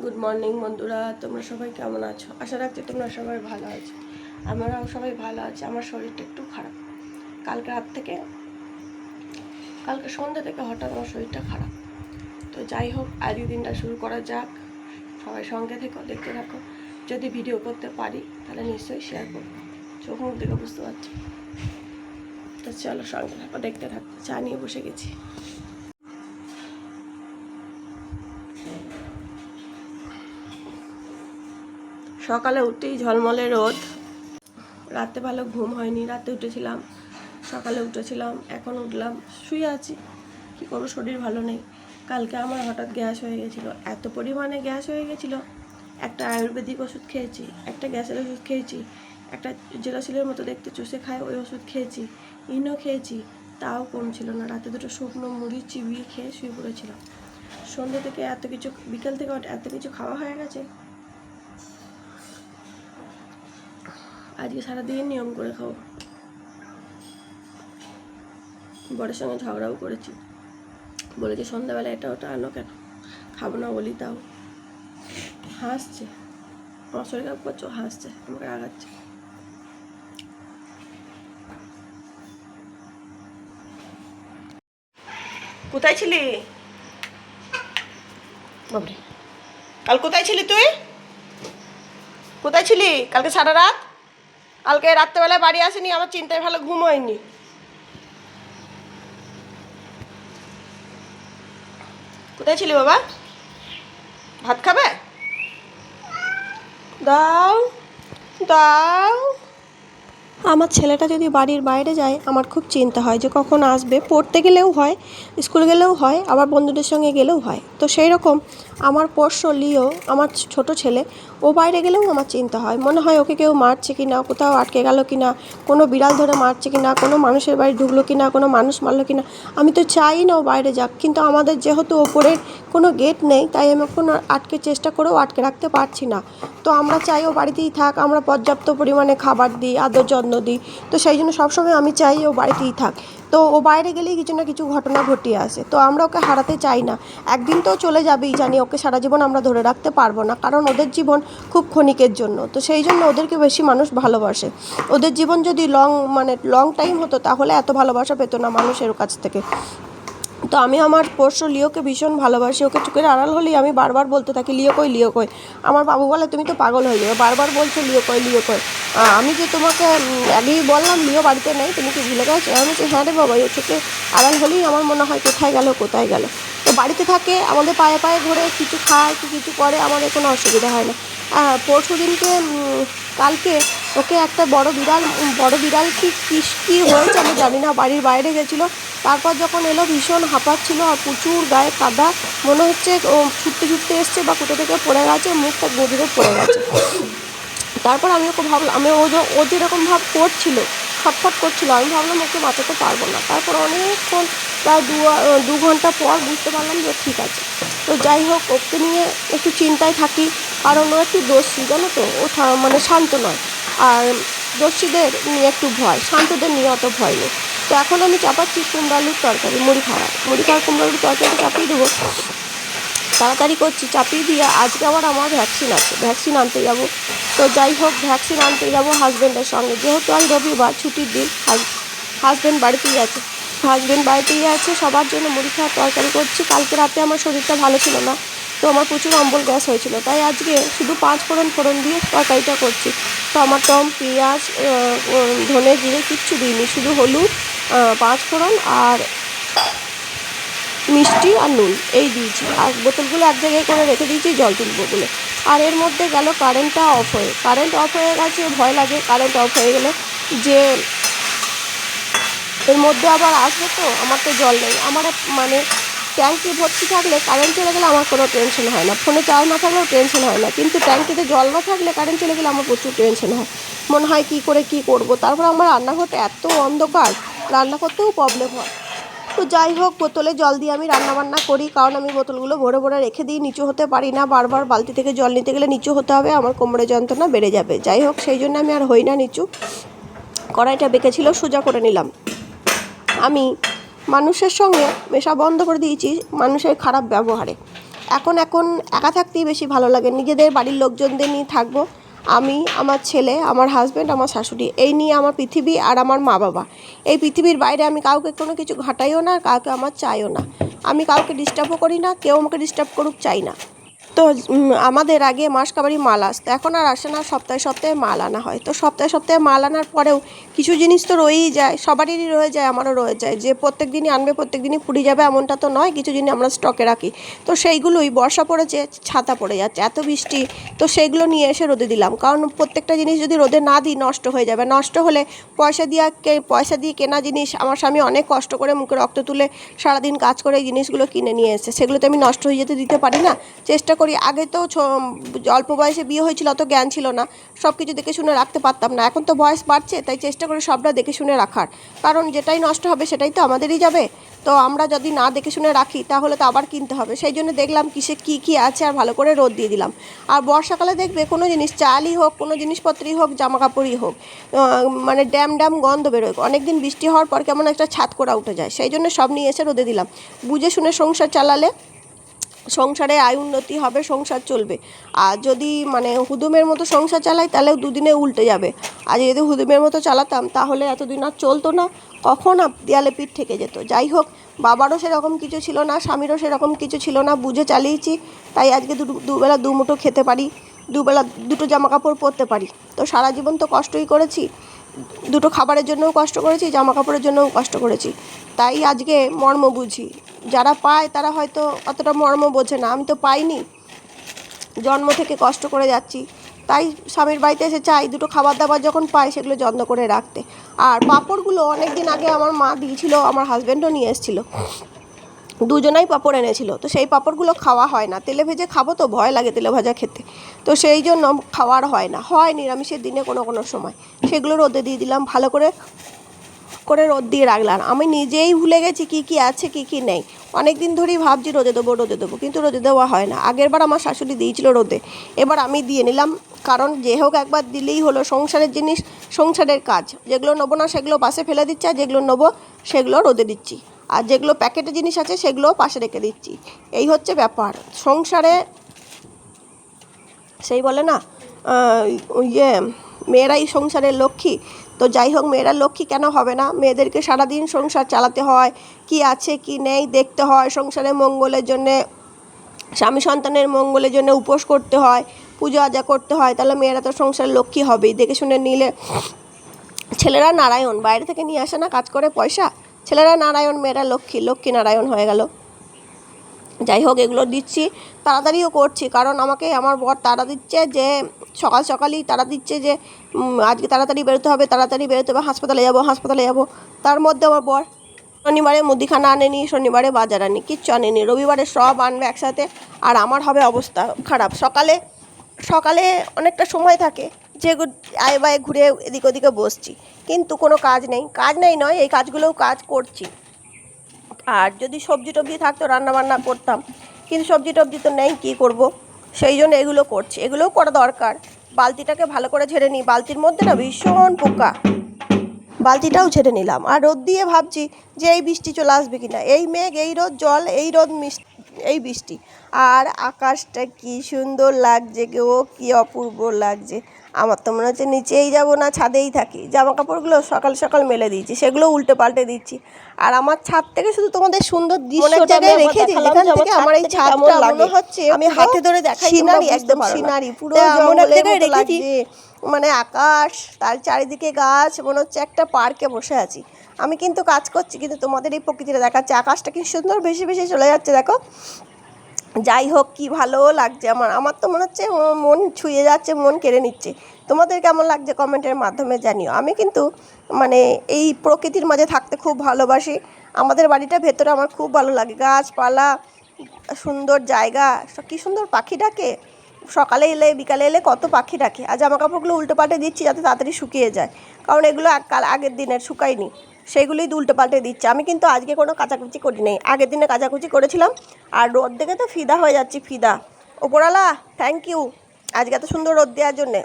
Good morning বন্ধুরা, তোমরা সবাই কেমন আছো? আশা রাখছি তোমরা সবাই ভালো আছো। আমরাও সবাই ভালো আছি। আমার শরীরটা একটু খারাপ। কালকে সন্ধ্যা থেকে হঠাৎ আমার শরীরটা খারাপ। তো যাই হোক, আজকে দিনটা শুরু করা যাক। সবাই সঙ্গে থেকো, দেখতে থাকো। যদি ভিডিও করতে পারি তাহলে নিশ্চয়ই শেয়ার করবো। চোখ মুখ দেখে বুঝতে পারছি। তো চলো সঙ্গে থাকো, দেখতে থাকো। চা নিয়ে বসে গেছি। সকালে উঠেই ঝলমলে রোদ। রাতে ভালো ঘুম হয়নি, রাতে উঠেছিলাম, সকালে উঠেছিলাম, এখন উঠলাম, শুয়ে আছি। কী করবো, শরীর ভালো নেই। কালকে আমার হঠাৎ গ্যাস হয়ে গেছিলো, এত পরিমাণে গ্যাস হয়ে গেছিলো। একটা আয়ুর্বেদিক ওষুধ খেয়েছি, একটা গ্যাসের ওষুধ খেয়েছি, একটা জেলাশিলের মতো দেখতে চুষে খায় ওই ওষুধ খেয়েছি, ইনো খেয়েছি, তাও কমছিল না। রাতে দুটো শুকনো মুড়ি চিবিয়ে খেয়ে শুয়ে পড়েছিলাম। সন্ধ্যে থেকে এত কিছু, বিকেল থেকে এত কিছু খাওয়া হয়ে গেছে। আজকে সারাদিন নিয়ম করে খাবো। বরের সঙ্গে ঝগড়াও করেছি, বলেছি সন্ধ্যাবেলা এটা ওটা আনো, কেন খাবো না বলি, তাও হাসছে। আমার শরীর খারাপ করছো, হাসছে, আমাকে রাগাচ্ছে। কোথায় ছিলি বাবরে? কাল কোথায় ছিলি তুই? কোথায় ছিলি কালকে সারা রাত? কালকে রাত্রেবেলায় বাড়ি আসেনি, আমার চিন্তায় ভালো ঘুম হয়নি। কোথায় ছিলি বাবা? ভাত খাবে? দাও দাও। আমার ছেলেটা যদি বাড়ির বাইরে যায় আমার খুব চিন্তা হয় যে কখন আসবে। পড়তে গেলেও হয়, স্কুল গেলেও হয়, আবার বন্ধুদের সঙ্গে গেলেও হয়। তো সেই রকম আমার পোষ্য লিও, আমার ছোট ছেলে, ও বাইরে গেলেও আমার চিন্তা হয়। মনে হয় ওকে কেউ মারছে কি না, কোথাও আটকে গেল কি না, কোনো বিড়াল ধরে মারছে কি না, কোনো মানুষের বাড়ি ঢুকলো কি না, কোনো মানুষ মারলো কি না। আমি তো চাই না ও বাইরে যাক, কিন্তু আমাদের যেহেতু ওপরের কোনো গেট নেই, তাই আমি কোনো চেষ্টা করেও আটকে রাখতে পারছি না। তো আমরা চাই ও বাড়িতেই থাক, আমরা পর্যাপ্ত পরিমাণে খাবার দিই, আদর যত্ন দিই। তো সেই জন্য সবসময় আমি চাই ও বাড়িতেই থাক। তো ও বাইরে গেলেই কিছু না কিছু ঘটনা ঘটিয়ে আসে, তো আমরা ওকে হারাতে চাই না। একদিন তো চলে যাবেই, জানি ওকে সারা জীবন আমরা ধরে রাখতে পারবো না, কারণ ওদের জীবন খুব ক্ষণিকের জন্য। তো সেই জন্য ওদেরকে বেশি মানুষ ভালোবাসে। ওদের জীবন যদি লং টাইম হতো তাহলে এত ভালোবাসা পেত না মানুষের কাছ থেকে। তো আমি আমার পোষ্য লিওকে ভীষণ ভালোবাসি। ওকে চোখের আড়াল হলেই আমি বারবার বলতে থাকি, লিও কই, লিও কই। আমার বাবু বলে তুমি তো পাগল হয়ে যাবে, বারবার বলছো লিও কই, লিও কই। আমি যে তোমাকে আগেই বললাম লিও বাড়িতে নেই, তুমি কি ভুলে গেছো? আমি বলছি হ্যাঁ রে বাবা, এই চোখে আড়াল হলেই আমার মনে হয় কোথায় গেল কোথায় গেল। তো বাড়িতে থাকে, আমাদের পায়ে পায়ে ঘোরে, কিছু খায় কি কিছু করে, আমাদের কোনো অসুবিধা হয় না। পরশু দিনকে কালকে ওকে একটা বড় বিড়াল কী হয়েছে আমি জানি না, বাড়ির বাইরে গেছিলো। তারপর যখন এলো ভীষণ হাঁপাচ্ছিল আর প্রচুর গায়ে কাদা, মনে হচ্ছে ও ছুটতে ছুটতে এসছে বা কোথা থেকে পড়ে গেছে, মুখটা গভীরে পড়ে গেছে। তারপর আমি ওকে ভাবলাম, ও যেরকম ভাব করছিল, ছটফট করছিল, আমি ভাবলাম ওকে বাঁচাতে পারবো না। তারপর অনেকক্ষণ, প্রায় 2 ঘন্টা পর বুঝতে পারলাম যে ঠিক আছে। তো যাই হোক, ওকে নিয়ে একটু চিন্তায় থাকি, কারণ ও একটু দস্যি, জানো তো, ও শান্ত নয়। আর দস্যিদের নিয়ে একটু ভয়, শান্তদের নিয়ে অত ভয় নেই। তো এখন আমি চাপাচ্ছি কুমড়ো আলুর তরকারি, মুড়ি খাওয়ার কুমড়ো আলুর তরকারিটা চাপিয়ে দেবো। তাড়াতাড়ি করছি, চাপিয়ে দিয়ে আজকে আবার আমার ভ্যাকসিন আছে, ভ্যাকসিন আনতে যাব। তো যাই হোক, ভ্যাকসিন আনতে যাব হাজব্যান্ডের সঙ্গে, যেহেতু আজ রবিবার ছুটির দিন। হাজব্যান্ড বাড়িতেই আছে। সবার জন্য মুড়ি খাওয়ার তরকারি করছি। কালকে রাতে আমার শরীরটা ভালো ছিল না, তো আমার প্রচুর অম্বল গ্যাস হয়েছিল, তাই আজকে শুধু 5 ফোড়ন দিয়ে তরকারিটা করছি। টমাটম, পেঁয়াজ, ধনে জিরে কিচ্ছু দিইনি, শুধু হলুদ, 5 ফোড়ন আর মিষ্টি আর নুন এই দিয়েছি। আর বোতলগুলো এক জায়গায় করে রেখে দিয়েছি জল তুলবো বলে। আর এর মধ্যে গেল কারেন্ট অফ হয়ে গেছে। ভয় লাগে কারেন্ট অফ হয়ে গেলে, যে এর মধ্যে আবার আসবে, তো আমার তো জল নেই। আমার ট্যাঙ্কি ভর্তি থাকলে কারেন্ট চলে গেলে আমার কোনো টেনশন হয় না, ফোনে চার্জ না থাকলেও টেনশন হয় না, কিন্তু ট্যাঙ্কিতে জল না থাকলে কারেন্ট চলে গেলে আমার প্রচুর টেনশন হয়। মনে হয় কী করব। তারপর আমার রান্নাঘরটা এত অন্ধকার, রান্না করতেও প্রবলেম হয়। তো যাই হোক, বোতলে জল দিয়ে আমি রান্নাবান্না করি, কারণ আমি বোতলগুলো ভরে ভরে রেখে দিই, নিচু হতে পারি না। বারবার বালতি থেকে জল নিতে গেলে নিচু হতে হবে, আমার কোমরে যন্ত্রণা বেড়ে যাবে। যাই হোক, সেই জন্য আমি আর হই না নিচু। কড়াইটা বেঁকেছিল, সোজা করে নিলাম। আমি মানুষের সঙ্গে মেশা বন্ধ করে দিয়েছি মানুষের খারাপ ব্যবহারে। এখন একা থাকতেই বেশি ভালো লাগে। নিজেদের বাড়ির লোকজনদের নিয়ে থাকবো, আমি, আমার ছেলে, আমার হাজব্যান্ড, আমার শাশুড়ি, এই নিয়ে আমার পৃথিবী আর আমার মা বাবা। এই পৃথিবীর বাইরে আমি কাউকে কোনো কিছু ঘাঁটাইও না, কাউকে আমার চাইও না। আমি কাউকে ডিস্টার্বও করি না, কেউ আমাকে ডিস্টার্ব করুক চাই না। তো আমাদের আগে মাসকাবারি মাল আসতো, এখন আর আসে না, সপ্তাহে সপ্তাহে মাল আনা হয়। তো সপ্তাহে সপ্তাহে মাল আনার পরেও কিছু জিনিস তো রয়েই যায়, সবারই রয়ে যায়, আমারও রয়ে যায়। যে প্রত্যেক দিনই আনবে প্রত্যেক দিনই ফুরিয়ে যাবে এমনটা তো নয়, কিছু জিনিস আমরা স্টকে রাখি। তো সেইগুলোই বর্ষা পড়েছে, ছাতা পড়ে যাচ্ছে, এত বৃষ্টি, তো সেইগুলো নিয়ে এসে রোদে দিলাম। কারণ প্রত্যেকটা জিনিস যদি রোদে না দিই নষ্ট হয়ে যাবে। নষ্ট হলে পয়সা দিয়ে কেনা জিনিস, আমার স্বামী অনেক কষ্ট করে মুখে রক্ত তুলে সারাদিন কাজ করে এই জিনিসগুলো কিনে নিয়ে এসেছে, সেগুলো তো আমি নষ্ট হয়ে যেতে দিতে পারি না। চেষ্টা করি, আগে তো অল্প বয়সে বিয়ে হয়েছিল, অত জ্ঞান ছিল না, সব কিছু দেখে শুনে রাখতে পারতাম না। এখন তো বয়স বাড়ছে, তাই চেষ্টা করি সবটা দেখে শুনে রাখার, কারণ যেটাই নষ্ট হবে সেটাই তো আমাদেরই যাবে। তো আমরা যদি না দেখে শুনে রাখি তাহলে তো আবার কিনতে হবে। সেই জন্য দেখলাম কিসে কী আছে, আর ভালো করে রোদ দিয়ে দিলাম। আর বর্ষাকালে দেখবে কোনো জিনিস, চালই হোক, কোনো জিনিসপত্রই হোক, জামা কাপড়ই হোক, মানে ড্যাম গন্ধ বেরোয়। অনেক দিন বৃষ্টি হওয়ার পর কেমন একটা ছাদ করা উঠে যায়। সেই জন্য সব নিয়ে এসে রোদে দিলাম। বুঝে শুনে সংসার চালালে সংসারে আয় উন্নতি হবে, সংসার চলবে। আর যদি মানে হুদুমের মতো সংসার চালাই তাহলে দুদিনে উল্টে যাবে। আর যদি হুদুমের মতো চালাতাম তাহলে এতদিন আর চলতো না, কখন দেয়ালে পিঠ থেকে যেত। যাই হোক, বাবারও সেরকম কিছু ছিল না, স্বামীরও সেরকম কিছু ছিল না, বুঝে চালিয়েছি, তাই আজকে দুবেলা দুমুঠো খেতে পারি, দুবেলা দুটো জামা কাপড় পরতে পারি। তো সারা জীবন তো কষ্টই করেছি, দুটো খাবারের জন্যও কষ্ট করেছি, জামা কাপড়ের জন্যও কষ্ট করেছি, তাই আজকে মর্ম বুঝি। যারা পায় তারা হয়তো অতটা মর্ম বোঝে না, আমি তো পাইনি, জন্ম থেকে কষ্ট করে যাচ্ছি, তাই স্বামীর বাড়িতে এসে চাই দুটো খাবার দাবার যখন পাই সেগুলো যত্ন করে রাখতে। আর পাঁপড়গুলো অনেক দিন আগে আমার মা দিয়েছিল, আমার হাজব্যান্ডও নিয়ে এসেছিলো, দুজনাই পাঁপড় এনেছিল। তো সেই পাঁপড়গুলো খাওয়া হয় না, তেলে ভেজে খাবো তো ভয় লাগে তেলে ভাজা খেতে, তো সেই জন্য খাওয়ার হয় নিরামিষের দিনে কোনো সময়। সেগুলো রোদে দিয়ে দিলাম, ভালো করে রোদ দিয়ে রাখলাম। আমি নিজেই ভুলে গেছি কী আছে কী নেই। অনেক দিন ধরেই ভাবছি রোদে দেবো, কিন্তু রোদে দেওয়া হয় না। আগেরবার আমার শাশুড়ি দিয়েছিল রোদে, এবার আমি দিয়ে নিলাম, কারণ যে হোক একবার দিলেই হলো। সংসারের জিনিস, সংসারের কাজ, যেগুলো নেবো না সেগুলো পাশে ফেলে দিচ্ছি, আর যেগুলো নেবো সেগুলো রোদে দিচ্ছি, আর যেগুলো প্যাকেটে জিনিস আছে সেগুলো পাশে রেখে দিচ্ছি। এই হচ্ছে ব্যাপার সংসারে। সেই বলে না মেয়েরাই সংসারের লক্ষ্মী। তো যাই হোক, মেয়েরা লক্ষ্মী কেন হবে না, মেয়েদেরকে সারাদিন সংসার চালাতে হয়, কি আছে কি নেই দেখতে হয়, সংসারের মঙ্গলের জন্যে, স্বামী সন্তানের মঙ্গলের জন্য উপোস করতে হয়, পুজো আজা করতে হয়, তাহলে মেয়েরা তো সংসারের লক্ষ্মী হবেই। দেখে শুনে নিলে, ছেলেরা নারায়ণ, বাইরে থেকে নিয়ে আসে না কাজ করে পয়সা, ছেলেরা নারায়ণ, মেয়েরা লক্ষ্মী নারায়ণ হয়ে গেল। যাই হোক, এগুলো দিচ্ছি, তাড়াতাড়িও করছি, কারণ আমাকে আমার বর তাড়া দিচ্ছে যে সকালই তাড়া দিচ্ছে যে আজকে তাড়াতাড়ি বেরোতে হবে, হাসপাতালে যাবো। তার মধ্যে আমার বর শনিবারে মুদিখানা আনেনি, শনিবারে বাজার আনি, কিচ্ছু আনেনি, রবিবারে সব আনবে একসাথে, আর আমার হবে অবস্থা খারাপ। সকালে অনেকটা সময় থাকে যে আয়ে বায়ে ঘুরে এদিক ওদিকে বসছি, কিন্তু কোনো কাজ নেই নয়, এই কাজগুলোও কাজ করছি। আর যদি সবজি টবজি থাকতো রান্নাবান্না করতাম, কিন্তু সবজি টবজি তো নেই, কী করব, সেই জন্য এগুলো করছি, এগুলোও করা দরকার। বালতিটাকে ভালো করে ঝেড়ে নিই, বালতির মধ্যে না ভীষণ পোকা, বালতিটাও ঝেড়ে নিলাম। আর রোদ দিয়ে ভাবছি যে এই বৃষ্টি চলে আসবে কিনা, এই মেঘ, এই রোদ, জল, এই রোদ, এই বৃষ্টি। আর আকাশটা কি সুন্দর লাগছে গো, কি অপূর্ব লাগছে। আমার তো মনে হচ্ছে নিচেই যাবো না, ছাদেই থাকি। জামা কাপড়গুলো সকাল মেলে দিয়েছি, সেগুলো উল্টে পাল্টে দিচ্ছি। আর আমার ছাদ থেকে শুধু তোমাদের সুন্দর দৃশ্য জায়গায় রেখেছি, যেখান থেকে আমার এই ছাদটা মনে হচ্ছে আমি হাতে ধরে দেখাই, সিনারি, একদম সিনারি, পুরো জঙ্গলের মতো লাগছে, মানে আকাশ, তার চারিদিকে গাছ, মনে হচ্ছে একটা পার্কে বসে আছি। আমি কিন্তু কাজ করছি, কিন্তু তোমাদের এই প্রকৃতিটা দেখাচ্ছে, আকাশটা কি সুন্দর ভেসে চলে যাচ্ছে দেখো। যাই হোক, কি ভালো লাগছে আমার তো মনে হচ্ছে মন ছুঁয়ে যাচ্ছে, মন কেড়ে নিচ্ছে। তোমাদের কেমন লাগছে কমেন্টের মাধ্যমে জানিও। আমি কিন্তু মানে এই প্রকৃতির মাঝে থাকতে খুব ভালোবাসি। আমাদের বাড়িটা ভেতরে আমার খুব ভালো লাগে, গাছপালা, সুন্দর জায়গা, কী সুন্দর পাখি ডাকে, সকালে এলে বিকালে এলে কত পাখি ডাকে। আর জামা কাপড়গুলো উল্টে পাল্টে দিচ্ছি যাতে তাড়াতাড়ি শুকিয়ে যায়, কারণ এগুলো আগের দিনের শুকায়নি, সেইগুলোই উল্টে পাল্টে দিচ্ছে। আমি কিন্তু আজকে কোনো কাচাকুচি করি নাই, আগের দিনে কাচাকুচি করেছিলাম। আর রোদ দেখে তো ফিদা হয়ে যাচ্ছি, ফিদা। ওপরওয়ালা থ্যাংক ইউ, আজকে এত সুন্দর রোদ দেওয়ার জন্যে।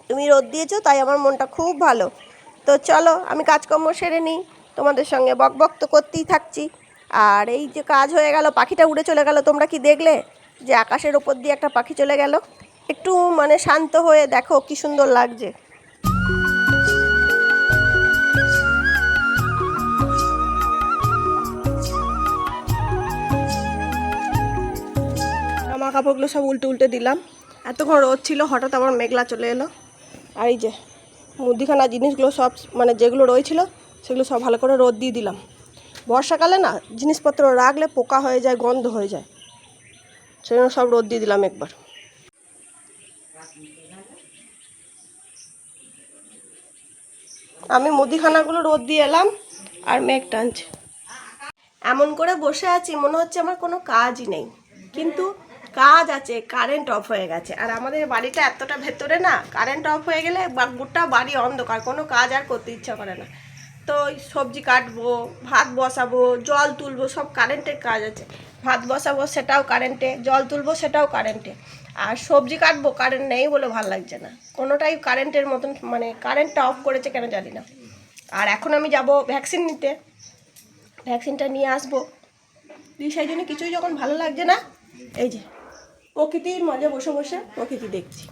তুমি রোদ দিয়েছো তাই আমার মনটা খুব ভালো। তো চলো আমি কাজকর্ম সেরে নিই, তোমাদের সঙ্গে বকবক তো করতেই থাকছি। আর এই যে কাজ হয়ে গেল, পাখিটা উড়ে চলে গেল। তোমরা কি দেখলে যে আকাশের ওপর দিয়ে একটা পাখি চলে গেল? একটু মানে শান্ত হয়ে দেখো কি সুন্দর লাগছে। জামা কাপড়গুলো সব উল্টে উল্টে দিলাম। এতক্ষণ রোদ ছিল, হঠাৎ আবার মেঘলা চলে এলো। আর এই যে মুদিখানা জিনিসগুলো সব মানে যেগুলো রয়েছিল সেগুলো সব ভালো করে রোদ দিয়ে দিলাম। বর্ষাকালে না জিনিসপত্র রাখলে পোকা হয়ে যায়, গন্ধ হয়ে যায়, সেই জন্য সব রোদ দিয়ে দিলাম একবার। আমি মুদিখানাগুলো রোদ দিয়ে এলাম আর মেঘ টানছে। এমন করে বসে আছি মনে হচ্ছে আমার কোনো কাজই নেই, কিন্তু কাজ আছে। কারেন্ট অফ হয়ে গেছে, আর আমাদের বাড়িটা এতটা ভেতরে না, কারেন্ট অফ হয়ে গেলে গোটা বাড়ি অন্ধকার, কোনো কাজ আর করতে ইচ্ছা করে না। তো সবজি কাটবো, ভাত বসাবো, জল তুলবো, সব কারেন্টের কাজ আছে। ভাত বসাবো সেটাও কারেন্টে, জল তুলবো সেটাও কারেন্টে, আর সবজি কাটবো কারেন্ট নেই বলে ভালো লাগছে না। কোনোটাই কারেন্টের মতন, মানে কারেন্টটা অফ করেছে কেন জানি না। আর এখন আমি যাব ভ্যাকসিন নিতে, ভ্যাকসিনটা নিয়ে আসবো। সেই জন্য কিছুই যখন ভালো লাগছে না, এই যে প্রকৃতির মাঝে বসে বসে প্রকৃতি দেখছি।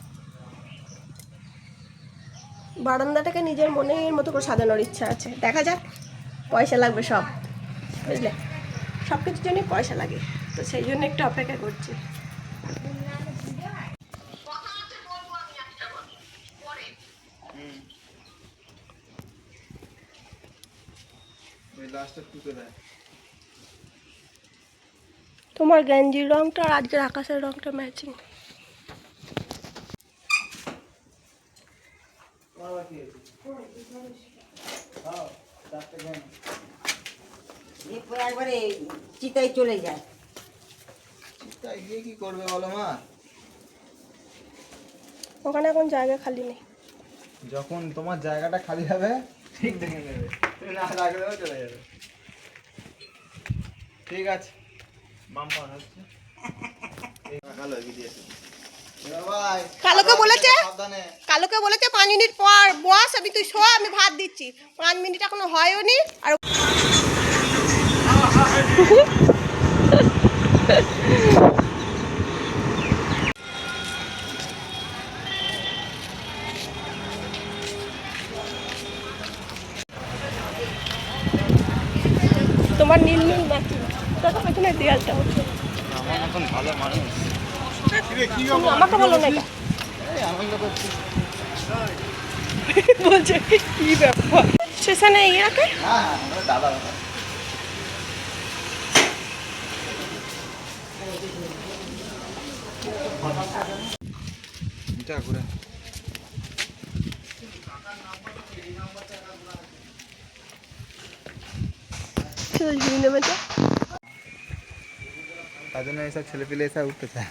বারান্দাটাকে নিজের মনের মতো করে সাজানোর ইচ্ছা আছে, দেখা যাক। পয়সা লাগবে সব, বুঝলে, সব কিছুর জন্যই পয়সা লাগে, তো সেই জন্য একটু অপেক্ষা করছি। তোমার গেঞ্জির রংটা আর আজকের আকাশের রংটা ম্যাচিং। একবারে চিতাই চলে যায়। চিতাই গিয়ে কি করবে বলো মা? ওখানে এখন জায়গা খালি নেই। যখন তোমার জায়গাটা খালি হবে ঠিক দেখে নেবে, তুমি না রাখলেও চলে যাবে। ঠিক আছে, বাম্পার হচ্ছে। কালো দিয়েছে, কালোকে বলেছে, কালোকে বলেছে 5 মিনিট পর বস, আমি তুই শো, আমি ভাত দিচ্ছি। 5 মিনিট এখনো হয়নি। আর তোমার নীল নীল ম্যাচিং, দেখো পেছনে দেয়ালটা। আমার মতন ভালো মানুষ তুমি আমাকে বলো না এটা। আনন্দ করছি। বলছে কি ব্যাপার, স্টেশনে ইয়ে রাখে। হ্যাঁ হ্যাঁ, দাদা দাদা এটা ঘুরে ঝুড়ি নেমেছে, তার জন্য এইসব ছেলে পেলে এসে উঠতে চায়।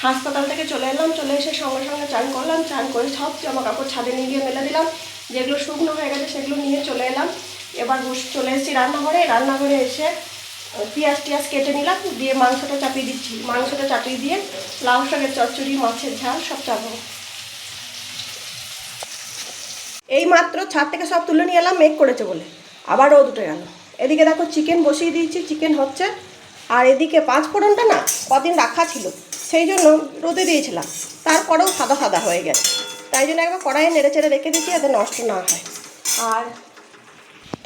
হাসপাতাল থেকে চলে এলাম, চলে এসে সঙ্গে সঙ্গে চান করলাম, চান করে সব জামা কাপড় ছাদে নিয়ে গিয়ে মেলে দিলাম। যেগুলো শুকনো হয়ে গেছে সেগুলো নিয়ে চলে এলাম। এবার চলে এসেছি রান্নাঘরে। রান্নাঘরে এসে পেঁয়াজ টিয়াজ কেটে নিলাম, দিয়ে মাংসটা চাপিয়ে দিচ্ছি। মাংসটা চাপিয়ে দিয়ে লাউ শাকের চচ্চড়ি, মাছের ঝাল সব চাপাবো। এই মাত্র ছাদ থেকে সব তুলে নিয়ে এলাম, মেঘ করেছে বলে, আবার রোদ উঠে গেল। এদিকে দেখো চিকেন বসিয়ে দিয়েছি, চিকেন হচ্ছে। আর এদিকে 5 ফোড়নটা না কদিন রাখা ছিল, সেই জন্য রোদে দিয়েছিলাম, তারপরেও সাদা সাদা হয়ে গেছে। তাই জন্য একবার কড়াইয়ে নেড়ে চেড়ে রেখে দিচ্ছি যাতে নষ্ট না হয়। আর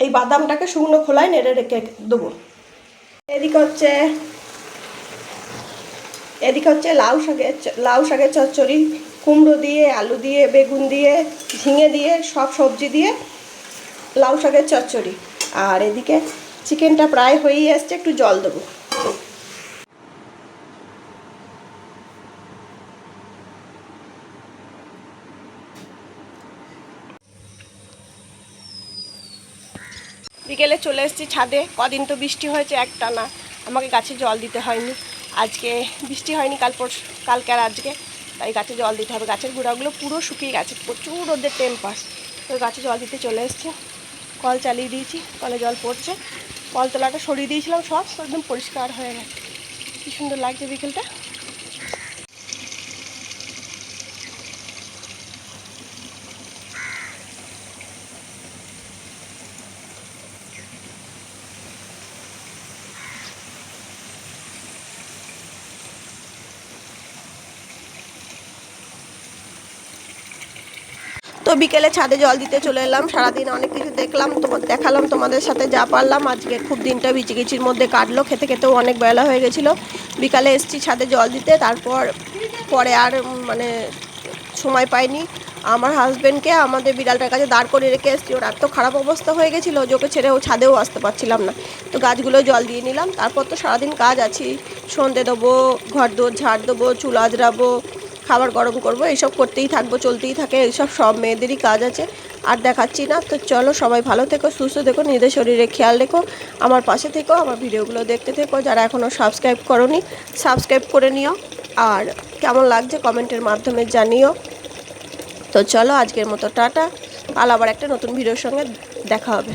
এই বাদামটাকে শুকনো খোলায় নেড়ে রেখে দেবো, এদিকে হচ্ছে লাউ শাকের চচ্চড়ি, কুমড়ো দিয়ে, আলু দিয়ে, বেগুন দিয়ে, ঝিঙে দিয়ে, সব সবজি দিয়ে লাউ শাকের চচ্চড়ি। আর এদিকে চিকেনটা প্রায় হয়েই আসছে, একটু জল দেবো। বিকেলে চলে এসেছি ছাদে। কদিন তো বৃষ্টি হয়েছে একটানা, আমাকে গাছে জল দিতে হয়নি। আজকে বৃষ্টি হয়নি, কালকে আর আজকে, তাই গাছে জল দিতে হবে। গাছের গুঁড়াগুলো পুরো শুকিয়ে গেছে, প্রচুর রোদের টেম্পার। তো গাছে জল দিতে চলে এসেছি। কল চালিয়ে দিয়েছি, কলে জল পড়ছে। কলতলাটা সরিয়ে দিয়েছিলাম, সব একদম পরিষ্কার হয়ে গেছে। কী সুন্দর লাগছে বিকেলটা। তো বিকেলে ছাদে জল দিতে চলে এলাম। সারাদিন অনেক কিছু দেখলাম, দেখালাম তোমাদের সাথে যা পারলাম। আজকে খুব দিনটা বিচিকিচির মধ্যে কাটলো, খেতে খেতেও অনেক বেলা হয়ে গেছিলো। বিকালে এসেছি ছাদে জল দিতে, তারপর পরে আর মানে সময় পাইনি। আমার হাজব্যান্ডকে আমাদের বিড়ালটার কাছে দাঁড় করে রেখে এসেছি। ওর এত খারাপ অবস্থা হয়ে গেছিলো যে ওকে ছেড়েও ছাদেও আসতে পারছিলাম না। তো গাছগুলো জল দিয়ে নিলাম। তারপর তো সারাদিন কাজ আছেই, সন্ধে দেবো, ঘর দোর ঝাড় দেবো, চুল আঁচড়াবো, খাবার গরম করবো, এইসব করতেই থাকবো, চলতেই থাকে। এইসব সব মেয়েদেরই কাজ আছে, আর দেখাচ্ছি না। তো চলো, সবাই ভালো থেকো, সুস্থ থেকো, নিজেদের শরীরে খেয়াল রেখো, আমার পাশে থেকো, আমার ভিডিওগুলো দেখতে থেকো। যারা এখনও সাবস্ক্রাইব করোনি, সাবস্ক্রাইব করে নিও। আর কেমন লাগছে কমেন্টের মাধ্যমে জানিও। তো চলো, আজকের মতো টাটা। কাল আবার একটা নতুন ভিডিওর সঙ্গে দেখা হবে।